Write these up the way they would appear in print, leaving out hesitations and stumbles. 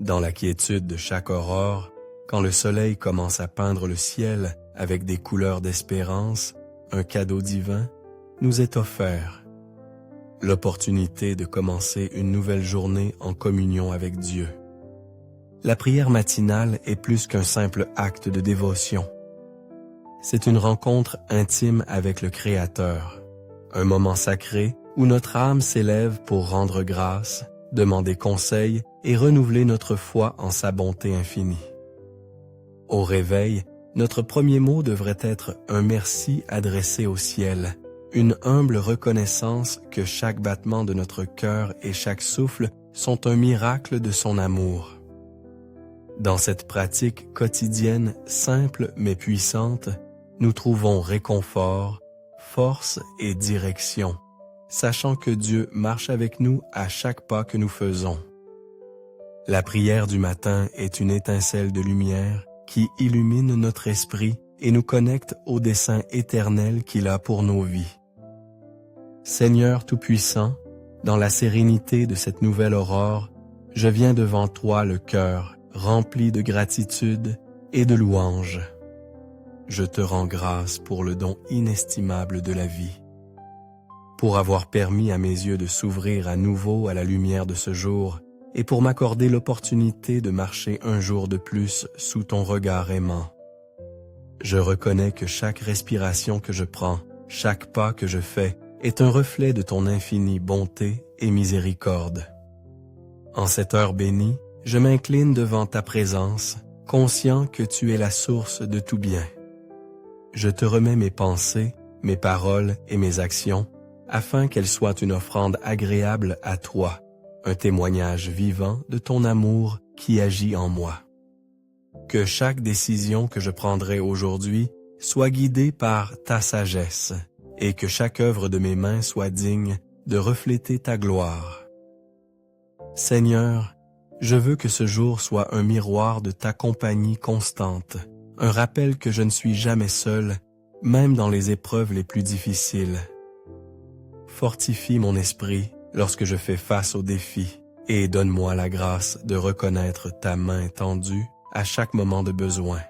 Dans la quiétude de chaque aurore, quand le soleil commence à peindre le ciel avec des couleurs d'espérance, un cadeau divin nous est offert. L'opportunité de commencer une nouvelle journée en communion avec Dieu. La prière matinale est plus qu'un simple acte de dévotion. C'est une rencontre intime avec le Créateur, un moment sacré où notre âme s'élève pour rendre grâce, demander conseil et renouveler notre foi en sa bonté infinie. Au réveil, notre premier mot devrait être un merci adressé au ciel, une humble reconnaissance que chaque battement de notre cœur et chaque souffle sont un miracle de son amour. Dans cette pratique quotidienne, simple mais puissante, nous trouvons réconfort, force et direction, sachant que Dieu marche avec nous à chaque pas que nous faisons. La prière du matin est une étincelle de lumière qui illumine notre esprit et nous connecte au dessein éternel qu'il a pour nos vies. Seigneur Tout-Puissant, dans la sérénité de cette nouvelle aurore, je viens devant toi le cœur rempli de gratitude et de louange. Je te rends grâce pour le don inestimable de la vie, pour avoir permis à mes yeux de s'ouvrir à nouveau à la lumière de ce jour et pour m'accorder l'opportunité de marcher un jour de plus sous ton regard aimant. Je reconnais que chaque respiration que je prends, chaque pas que je fais, est un reflet de ton infinie bonté et miséricorde. En cette heure bénie, je m'incline devant ta présence, conscient que tu es la source de tout bien. Je te remets mes pensées, mes paroles et mes actions, afin qu'elles soient une offrande agréable à toi, un témoignage vivant de ton amour qui agit en moi. Que chaque décision que je prendrai aujourd'hui soit guidée par ta sagesse, et que chaque œuvre de mes mains soit digne de refléter ta gloire. Seigneur, je veux que ce jour soit un miroir de ta compagnie constante, un rappel que je ne suis jamais seul, même dans les épreuves les plus difficiles. Fortifie mon esprit lorsque je fais face aux défis et donne-moi la grâce de reconnaître ta main tendue à chaque moment de besoin.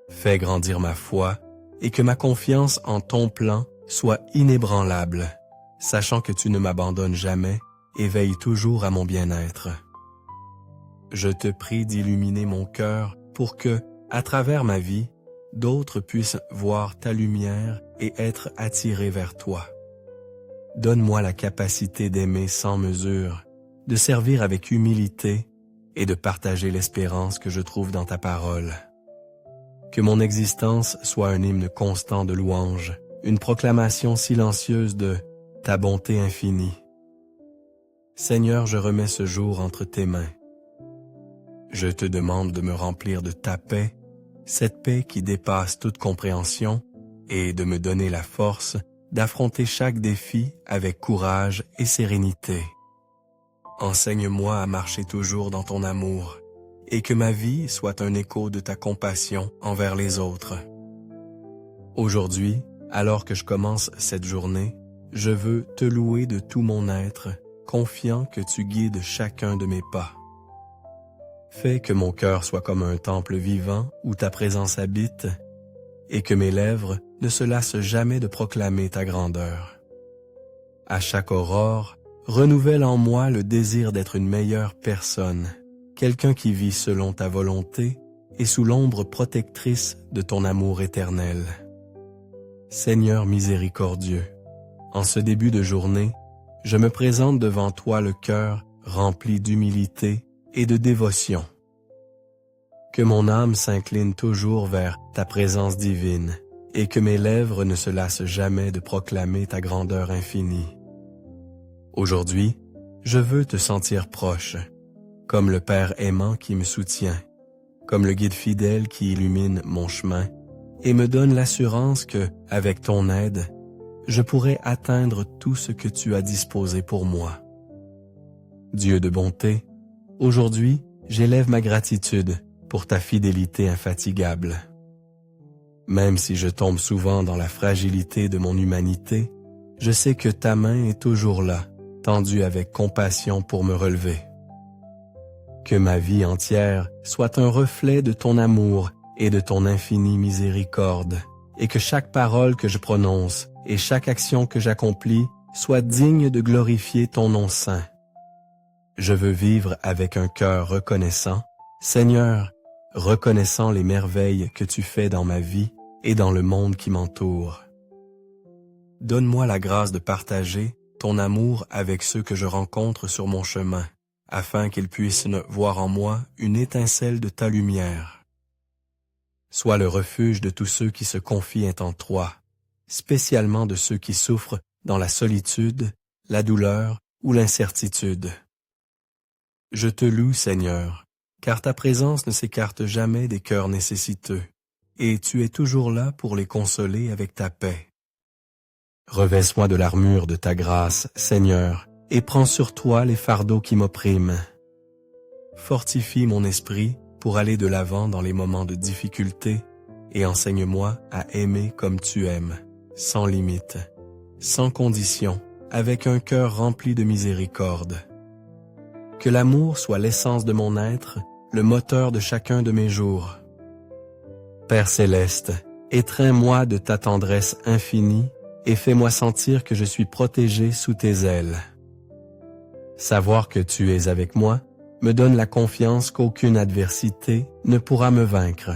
Fais grandir ma foi et que ma confiance en ton plan soit inébranlable, sachant que tu ne m'abandonnes jamais et veilles toujours à mon bien-être. Je te prie d'illuminer mon cœur pour que, à travers ma vie, d'autres puissent voir ta lumière et être attirés vers toi. Donne-moi la capacité d'aimer sans mesure, de servir avec humilité et de partager l'espérance que je trouve dans ta parole. Que mon existence soit un hymne constant de louange, une proclamation silencieuse de ta bonté infinie. Seigneur, je remets ce jour entre tes mains. Je te demande de me remplir de ta paix, cette paix qui dépasse toute compréhension, et de me donner la force d'affronter chaque défi avec courage et sérénité. Enseigne-moi à marcher toujours dans ton amour, et que ma vie soit un écho de ta compassion envers les autres. Aujourd'hui, alors que je commence cette journée, je veux te louer de tout mon être, confiant que tu guides chacun de mes pas. Fais que mon cœur soit comme un temple vivant où ta présence habite, et que mes lèvres ne se lassent jamais de proclamer ta grandeur. À chaque aurore, renouvelle en moi le désir d'être une meilleure personne, quelqu'un qui vit selon ta volonté et sous l'ombre protectrice de ton amour éternel. Seigneur miséricordieux, en ce début de journée, je me présente devant toi le cœur rempli d'humilité et de dévotion. Que mon âme s'incline toujours vers ta présence divine et que mes lèvres ne se lassent jamais de proclamer ta grandeur infinie. Aujourd'hui, je veux te sentir proche, comme le Père aimant qui me soutient, comme le guide fidèle qui illumine mon chemin et me donne l'assurance que, avec ton aide, je pourrai atteindre tout ce que tu as disposé pour moi. Dieu de bonté, aujourd'hui, j'élève ma gratitude pour ta fidélité infatigable. Même si je tombe souvent dans la fragilité de mon humanité, je sais que ta main est toujours là, tendue avec compassion pour me relever. Que ma vie entière soit un reflet de ton amour et de ton infinie miséricorde, et que chaque parole que je prononce et chaque action que j'accomplis soit digne de glorifier ton nom saint. Je veux vivre avec un cœur reconnaissant, Seigneur, reconnaissant les merveilles que tu fais dans ma vie et dans le monde qui m'entoure. Donne-moi la grâce de partager ton amour avec ceux que je rencontre sur mon chemin, afin qu'ils puissent voir en moi une étincelle de ta lumière. Sois le refuge de tous ceux qui se confient en toi, spécialement de ceux qui souffrent dans la solitude, la douleur ou l'incertitude. Je te loue, Seigneur, car ta présence ne s'écarte jamais des cœurs nécessiteux, et tu es toujours là pour les consoler avec ta paix. Revêts-moi de l'armure de ta grâce, Seigneur, et prends sur toi les fardeaux qui m'oppriment. Fortifie mon esprit pour aller de l'avant dans les moments de difficulté, et enseigne-moi à aimer comme tu aimes, sans limite, sans condition, avec un cœur rempli de miséricorde. Que l'amour soit l'essence de mon être, le moteur de chacun de mes jours. Père céleste, étreins-moi de ta tendresse infinie et fais-moi sentir que je suis protégé sous tes ailes. Savoir que tu es avec moi me donne la confiance qu'aucune adversité ne pourra me vaincre.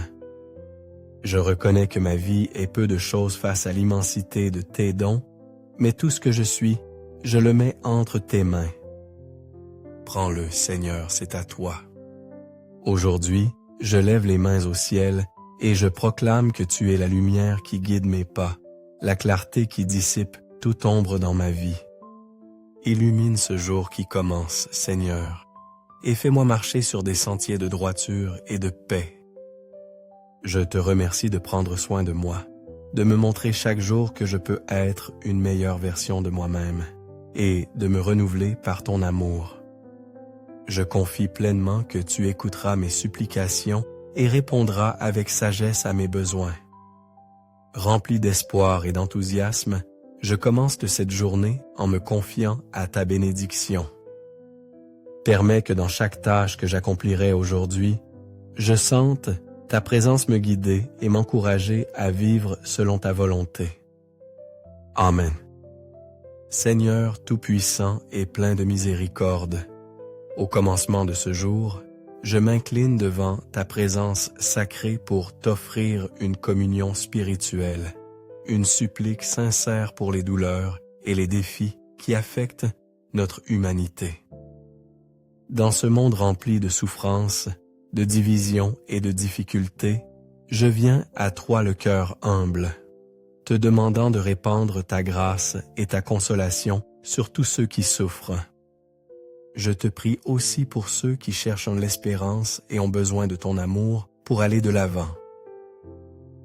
Je reconnais que ma vie est peu de choses face à l'immensité de tes dons, mais tout ce que je suis, je le mets entre tes mains. Prends-le, Seigneur, c'est à toi. Aujourd'hui, je lève les mains au ciel et je proclame que tu es la lumière qui guide mes pas, la clarté qui dissipe toute ombre dans ma vie. Illumine ce jour qui commence, Seigneur, et fais-moi marcher sur des sentiers de droiture et de paix. Je te remercie de prendre soin de moi, de me montrer chaque jour que je peux être une meilleure version de moi-même et de me renouveler par ton amour. Je confie pleinement que tu écouteras mes supplications et répondras avec sagesse à mes besoins. Rempli d'espoir et d'enthousiasme, je commence cette journée en me confiant à ta bénédiction. Permets que dans chaque tâche que j'accomplirai aujourd'hui, je sente ta présence me guider et m'encourager à vivre selon ta volonté. Amen. Seigneur tout-puissant et plein de miséricorde, au commencement de ce jour, je m'incline devant ta présence sacrée pour t'offrir une communion spirituelle, une supplique sincère pour les douleurs et les défis qui affectent notre humanité. Dans ce monde rempli de souffrances, de divisions et de difficultés, je viens à toi le cœur humble, te demandant de répandre ta grâce et ta consolation sur tous ceux qui souffrent. Je te prie aussi pour ceux qui cherchent l'espérance et ont besoin de ton amour pour aller de l'avant.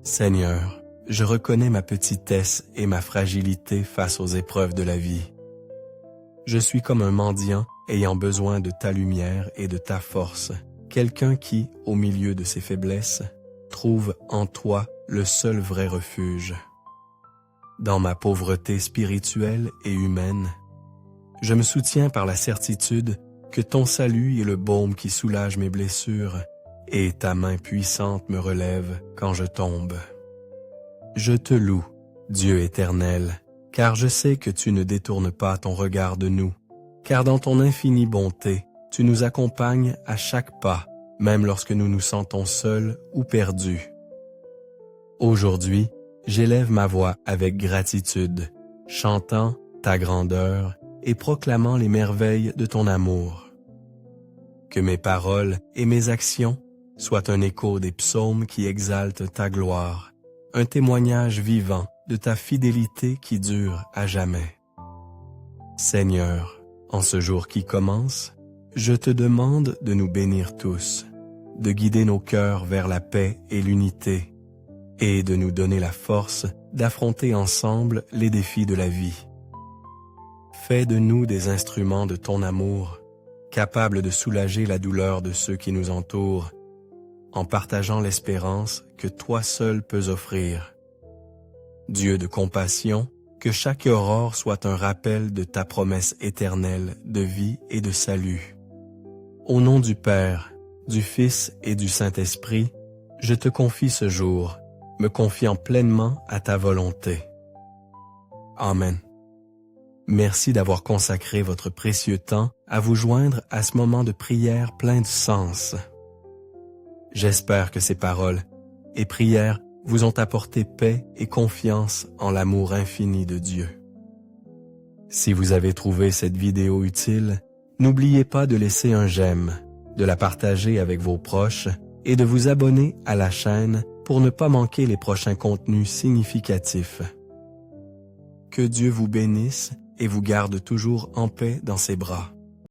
Seigneur, je reconnais ma petitesse et ma fragilité face aux épreuves de la vie. Je suis comme un mendiant ayant besoin de ta lumière et de ta force, quelqu'un qui, au milieu de ses faiblesses, trouve en toi le seul vrai refuge. Dans ma pauvreté spirituelle et humaine, je me soutiens par la certitude que ton salut est le baume qui soulage mes blessures et ta main puissante me relève quand je tombe. Je te loue, Dieu éternel, car je sais que tu ne détournes pas ton regard de nous, car dans ton infinie bonté, tu nous accompagnes à chaque pas, même lorsque nous nous sentons seuls ou perdus. Aujourd'hui, j'élève ma voix avec gratitude, chantant ta grandeur et proclamant les merveilles de ton amour. Que mes paroles et mes actions soient un écho des psaumes qui exaltent ta gloire, un témoignage vivant de ta fidélité qui dure à jamais. Seigneur, en ce jour qui commence, je te demande de nous bénir tous, de guider nos cœurs vers la paix et l'unité, et de nous donner la force d'affronter ensemble les défis de la vie. Fais de nous des instruments de ton amour, capables de soulager la douleur de ceux qui nous entourent, en partageant l'espérance que toi seul peux offrir. Dieu de compassion, que chaque aurore soit un rappel de ta promesse éternelle de vie et de salut. Au nom du Père, du Fils et du Saint-Esprit, je te confie ce jour, me confiant pleinement à ta volonté. Amen. Merci d'avoir consacré votre précieux temps à vous joindre à ce moment de prière plein de sens. J'espère que ces paroles et prières vous ont apporté paix et confiance en l'amour infini de Dieu. Si vous avez trouvé cette vidéo utile, n'oubliez pas de laisser un j'aime, de la partager avec vos proches et de vous abonner à la chaîne pour ne pas manquer les prochains contenus significatifs. Que Dieu vous bénisse et vous garde toujours en paix dans ses bras.